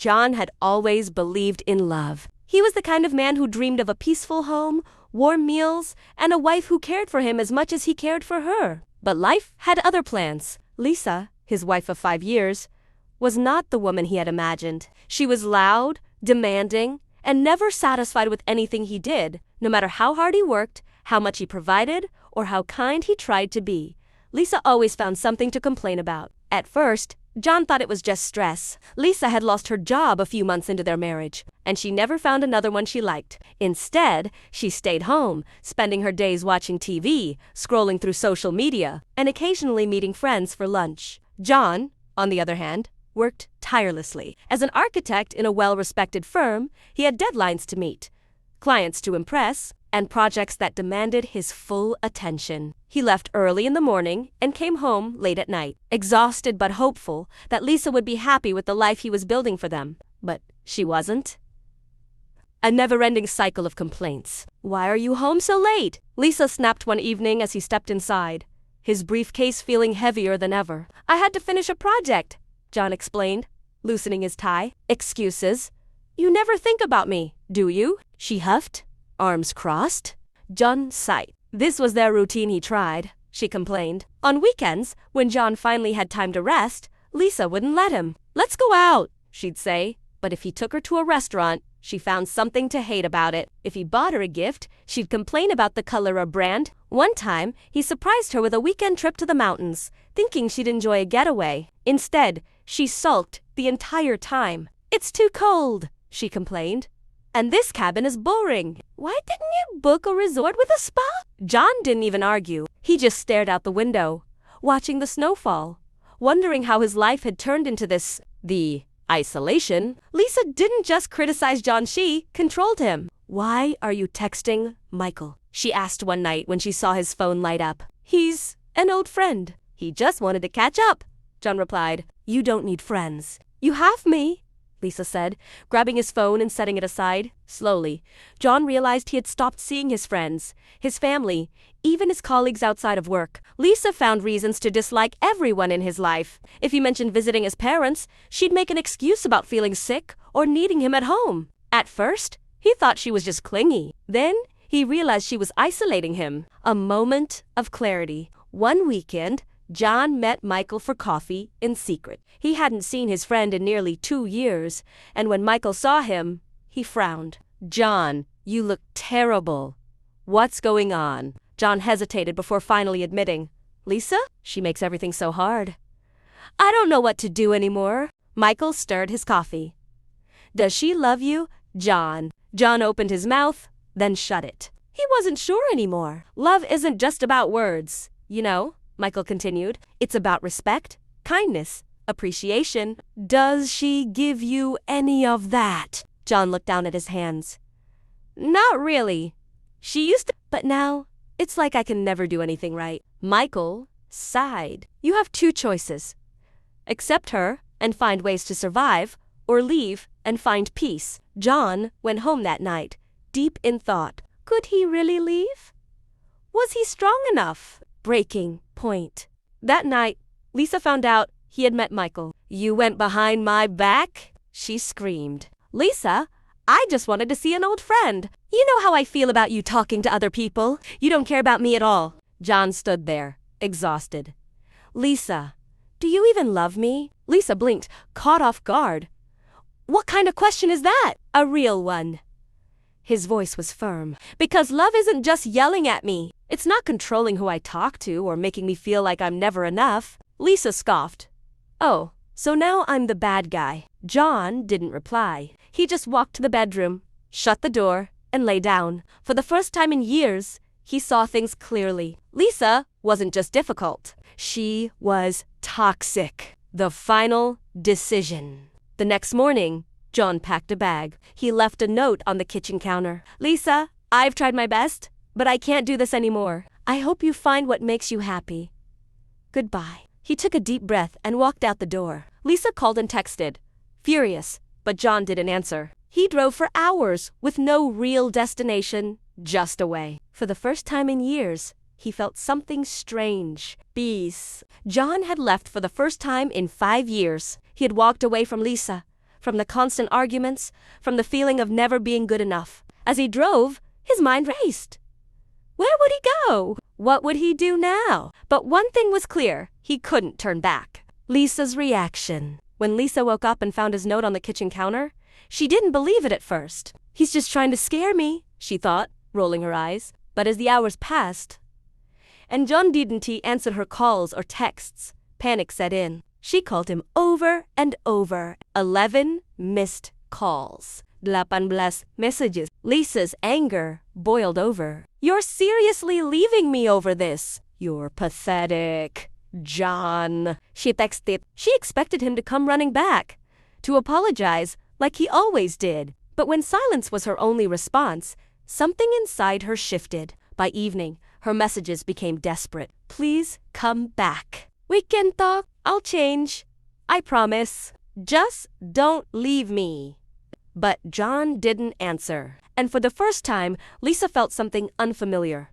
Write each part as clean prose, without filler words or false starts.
John had always believed in love. He was the kind of man who dreamed of a peaceful home, warm meals, and a wife who cared for him as much as he cared for her. But life had other plans. Lisa, his wife of 5 years, was not the woman he had imagined. She was loud, demanding, and never satisfied with anything he did, no matter how hard he worked, how much he provided, or how kind he tried to be. Lisa always found something to complain about. At first, John thought it was just stress. Lisa had lost her job a few months into their marriage, and she never found another one she liked. Instead, she stayed home, spending her days watching TV, scrolling through social media, and occasionally meeting friends for lunch. John, on the other hand, worked tirelessly. As an architect in a well-respected firm, he had deadlines to meet, clients to impress, and projects that demanded his full attention. He left early in the morning and came home late at night, exhausted but hopeful that Lisa would be happy with the life he was building for them. But she wasn't. A never-ending cycle of complaints. "Why are you home so late?" Lisa snapped one evening as he stepped inside, his briefcase feeling heavier than ever. "I had to finish a project," John explained, loosening his tie. "Excuses. You never think about me, do you?" She huffed, arms crossed. John sighed. This was their routine he tried, she complained. On weekends, when John finally had time to rest, Lisa wouldn't let him. "Let's go out," she'd say. But if he took her to a restaurant, she found something to hate about it. If he bought her a gift, she'd complain about the color or brand. One time, he surprised her with a weekend trip to the mountains, thinking she'd enjoy a getaway. Instead, she sulked the entire time. "It's too cold," she complained. "And this cabin is boring. Why didn't you book a resort with a spa?" John didn't even argue. He just stared out the window, watching the snowfall, wondering how his life had turned into this, the isolation. Lisa didn't just criticize John, she controlled him. "Why are you texting Michael?" she asked one night when she saw his phone light up. "He's an old friend. He just wanted to catch up," John replied. "You don't need friends. You have me," Lisa said, grabbing his phone and setting it aside. Slowly, John realized he had stopped seeing his friends, his family, even his colleagues outside of work. Lisa found reasons to dislike everyone in his life. If he mentioned visiting his parents, she'd make an excuse about feeling sick or needing him at home. At first, he thought she was just clingy. Then, he realized she was isolating him. A moment of clarity. One weekend, John met Michael for coffee in secret. He hadn't seen his friend in nearly 2 years, and when Michael saw him, he frowned. "John, you look terrible. What's going on?" John hesitated before finally admitting, "Lisa? She makes everything so hard. I don't know what to do anymore." Michael stirred his coffee. "Does she love you, John?" John opened his mouth, then shut it. He wasn't sure anymore. "Love isn't just about words, you know," Michael continued. "It's about respect, kindness, appreciation." "Does she give you any of that?" John looked down at his hands. "Not really. She used to, but now, it's like I can never do anything right." Michael sighed. "You have 2 choices. Accept her and find ways to survive, or leave and find peace." John went home that night, deep in thought. Could he really leave? Was he strong enough? Breaking point. That night, Lisa found out he had met Michael. "You went behind my back?" she screamed. "Lisa, I just wanted to see an old friend. You know how I feel about you talking to other people. You don't care about me at all." John stood there, exhausted. "Lisa, do you even love me?" Lisa blinked, caught off guard. "What kind of question is that?" "A real one." His voice was firm. "Because love isn't just yelling at me. It's not controlling who I talk to or making me feel like I'm never enough." Lisa scoffed. "Oh, so now I'm the bad guy." John didn't reply. He just walked to the bedroom, shut the door, and lay down. For the first time in years, he saw things clearly. Lisa wasn't just difficult. She was toxic. The final decision. The next morning, John packed a bag. He left a note on the kitchen counter. "Lisa, I've tried my best, but I can't do this anymore. I hope you find what makes you happy. Goodbye." He took a deep breath and walked out the door. Lisa called and texted, furious, but John didn't answer. He drove for hours with no real destination, just away. For the first time in years, he felt something strange. Peace. John had left for the first time in 5 years. He had walked away from Lisa, from the constant arguments, from the feeling of never being good enough. As he drove, his mind raced. Where would he go? What would he do now? But one thing was clear, he couldn't turn back. Lisa's reaction. When Lisa woke up and found his note on the kitchen counter, she didn't believe it at first. He's just trying to scare me, she thought, rolling her eyes. But as the hours passed, and John didn't answer her calls or texts, panic set in. She called him over and over. 11 missed calls. 18 messages. Lisa's anger boiled over. You're seriously leaving me over this? You're pathetic, John, she texted. She expected him to come running back, to apologize like he always did. But when silence was her only response, something inside her shifted. By evening, her messages became desperate. Please come back. We can talk. I'll change. I promise. Just don't leave me. But John didn't answer. And for the first time, Lisa felt something unfamiliar.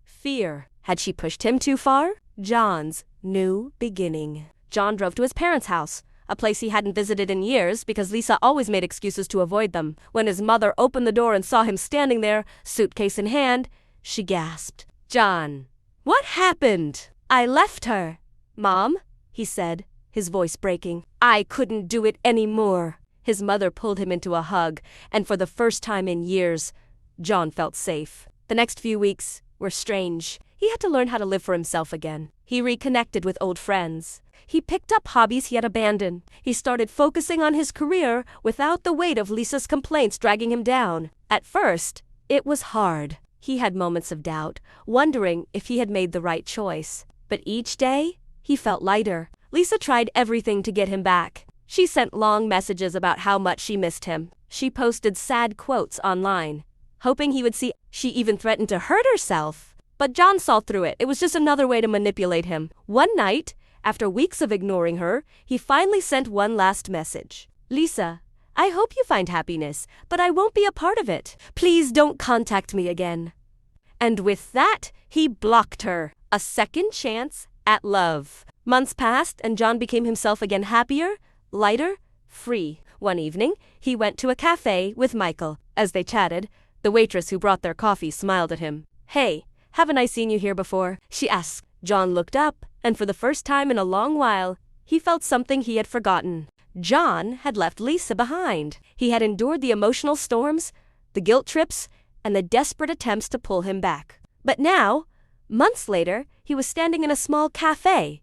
Fear. Had she pushed him too far? John's new beginning. John drove to his parents' house, a place he hadn't visited in years because Lisa always made excuses to avoid them. When his mother opened the door and saw him standing there, suitcase in hand, she gasped. John, what happened? I left her. Mom, he said, his voice breaking. I couldn't do it anymore. His mother pulled him into a hug, and for the first time in years, John felt safe. The next few weeks were strange. He had to learn how to live for himself again. He reconnected with old friends. He picked up hobbies he had abandoned. He started focusing on his career without the weight of Lisa's complaints dragging him down. At first, it was hard. He had moments of doubt, wondering if he had made the right choice. But each day, he felt lighter. Lisa tried everything to get him back. She sent long messages about how much she missed him. She posted sad quotes online, hoping he would see. She even threatened to hurt herself. But John saw through it. It was just another way to manipulate him. One night, after weeks of ignoring her, he finally sent one last message. Lisa, I hope you find happiness, but I won't be a part of it. Please don't contact me again. And with that, he blocked her. A second chance at love. Months passed and John became himself again, happier, lighter, free. One evening, he went to a cafe with Michael. As they chatted, the waitress who brought their coffee smiled at him. Hey, haven't I seen you here before? She asked. John looked up, and for the first time in a long while, he felt something he had forgotten. John had left Lisa behind. He had endured the emotional storms, the guilt trips, and the desperate attempts to pull him back. But now, months later, he was standing in a small cafe,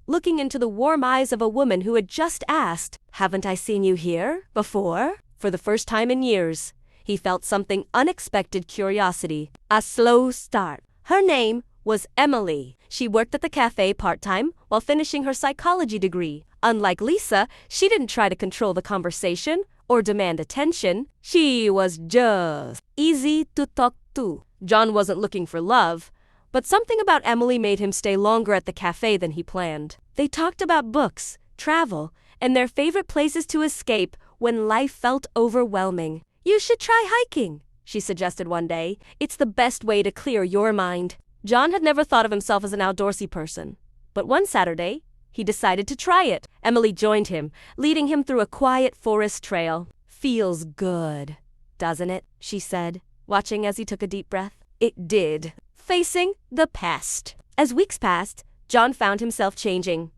looking into the warm eyes of a woman who had just asked, Haven't I seen you here before? For the first time in years, he felt something unexpected curiosity. A slow start. Her name was Emily. She worked at the cafe part-time while finishing her psychology degree. Unlike Lisa, she didn't try to control the conversation or demand attention. She was just easy to talk to. John wasn't looking for love, but something about Emily made him stay longer at the cafe than he planned. They talked about books, travel, and their favorite places to escape when life felt overwhelming. You should try hiking, she suggested one day. It's the best way to clear your mind. John had never thought of himself as an outdoorsy person, but one Saturday, he decided to try it. Emily joined him, leading him through a quiet forest trail. Feels good, doesn't it? She said, watching as he took a deep breath. It did. Facing the past. As weeks passed, John found himself changing.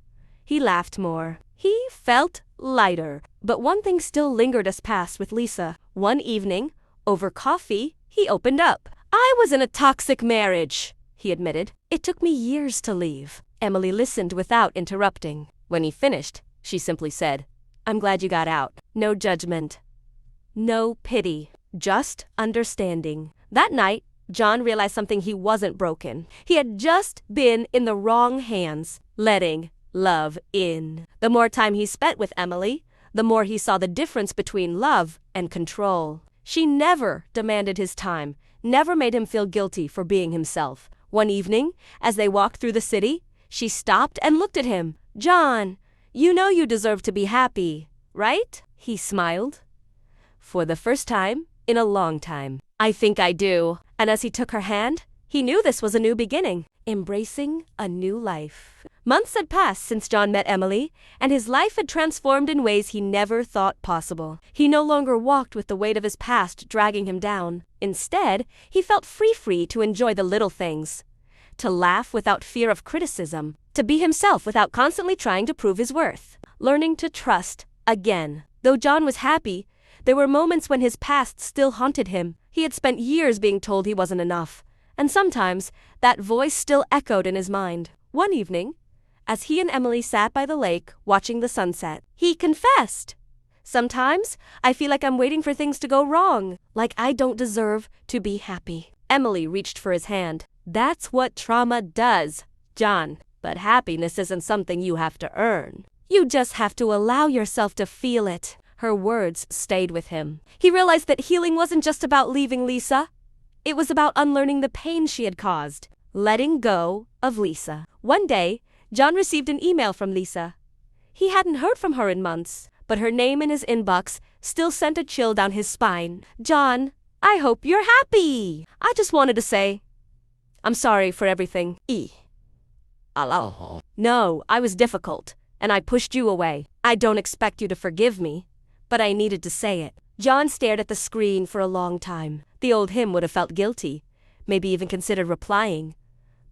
He laughed more. He felt lighter. But one thing still lingered as past with Lisa. One evening, over coffee, he opened up. I was in a toxic marriage, he admitted. It took me years to leave. Emily listened without interrupting. When he finished, she simply said, I'm glad you got out. No judgment. No pity. Just understanding. That night, John realized something. He wasn't broken. He had just been in the wrong hands, letting love in. The more time he spent with Emily, the more he saw the difference between love and control. She never demanded his time, never made him feel guilty for being himself. One evening, as they walked through the city, she stopped and looked at him. John, you know you deserve to be happy, right? He smiled. For the first time in a long time. I think I do. And as he took her hand, he knew this was a new beginning. embracing a new life. Months had passed since John met Emily, and his life had transformed in ways he never thought possible. He no longer walked with the weight of his past dragging him down. Instead, he felt free to enjoy the little things, to laugh without fear of criticism, to be himself without constantly trying to prove his worth. Learning to trust again. Though John was happy, there were moments when his past still haunted him. He had spent years being told he wasn't enough, and sometimes that voice still echoed in his mind. One evening, as he and Emily sat by the lake watching the sunset, he confessed, "Sometimes I feel like I'm waiting for things to go wrong, like I don't deserve to be happy." Emily reached for his hand. "That's what trauma does, John. But happiness isn't something you have to earn. You just have to allow yourself to feel it." Her words stayed with him. He realized that healing wasn't just about leaving Lisa. It was about unlearning the pain she had caused, letting go of Lisa. One day, John received an email from Lisa. He hadn't heard from her in months, but her name in his inbox still sent a chill down his spine. "John, I hope you're happy. I just wanted to say, I'm sorry for everything. No, I was difficult, and I pushed you away. I don't expect you to forgive me, but I needed to say it." John stared at the screen for a long time. The old him would have felt guilty, maybe even considered replying.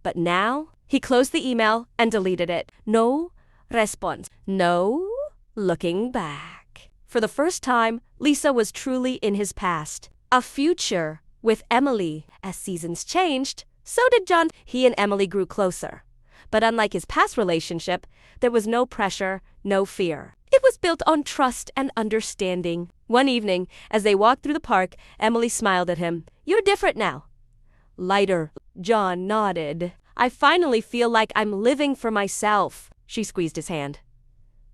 But now, he closed the email and deleted it. No response. No looking back. For the first time, Lisa was truly in his past. A future with Emily. As seasons changed, so did John. He and Emily grew closer. But unlike his past relationship, there was no pressure, no fear. It was built on trust and understanding. One evening, as they walked through the park, Emily smiled at him. "You're different now." "Lighter." John nodded. "I finally feel like I'm living for myself." She squeezed his hand.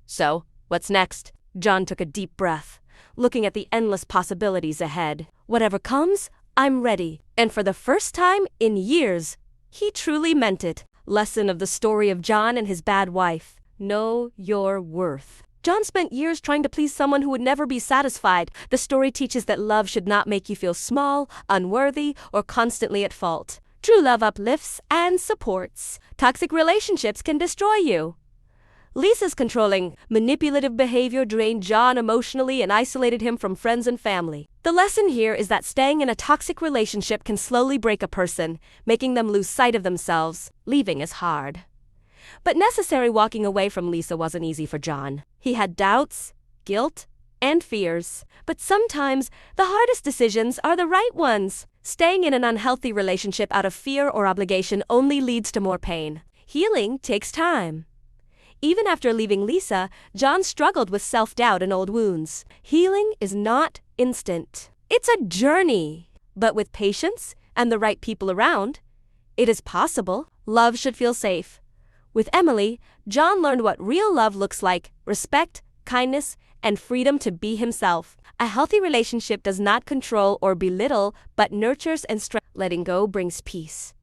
"So, what's next?" John took a deep breath, looking at the endless possibilities ahead. "Whatever comes, I'm ready." And for the first time in years, he truly meant it. Lesson of the story of John and his bad wife. Know your worth. John spent years trying to please someone who would never be satisfied. The story teaches that love should not make you feel small, unworthy, or constantly at fault. True love uplifts and supports. Toxic relationships can destroy you. Lisa's controlling, manipulative behavior drained John emotionally and isolated him from friends and family. The lesson here is that staying in a toxic relationship can slowly break a person, making them lose sight of themselves. Leaving is hard. But necessary. Walking away from Lisa wasn't easy for John. He had doubts, guilt, and fears. But sometimes the hardest decisions are the right ones. Staying in an unhealthy relationship out of fear or obligation only leads to more pain. Healing takes time. Even after leaving Lisa, John struggled with self-doubt and old wounds. Healing is not instant. It's a journey. But with patience and the right people around, it is possible. Love should feel safe. With Emily, John learned what real love looks like: respect, kindness, and freedom to be himself. A healthy relationship does not control or belittle, but nurtures and strengthens. Letting go brings peace.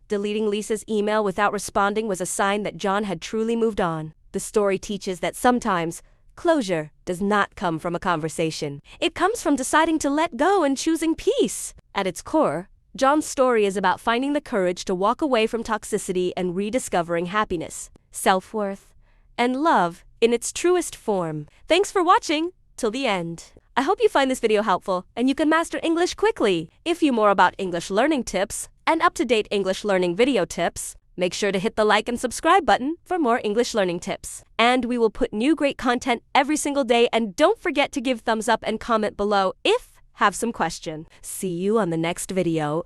Deleting Lisa's email without responding was a sign that John had truly moved on. The story teaches that sometimes closure does not come from a conversation. It comes from deciding to let go and choosing peace. At its core, John's story is about finding the courage to walk away from toxicity and rediscovering happiness, self-worth, and love in its truest form. Thanks for watching till the end. I hope you find this video helpful and you can master English quickly. If you more about English learning tips and up-to-date English learning video tips, make sure to hit the like and subscribe button for more English learning tips. And we will put new great content every single day, and don't forget to give thumbs up and comment below if have some question. See you on the next video.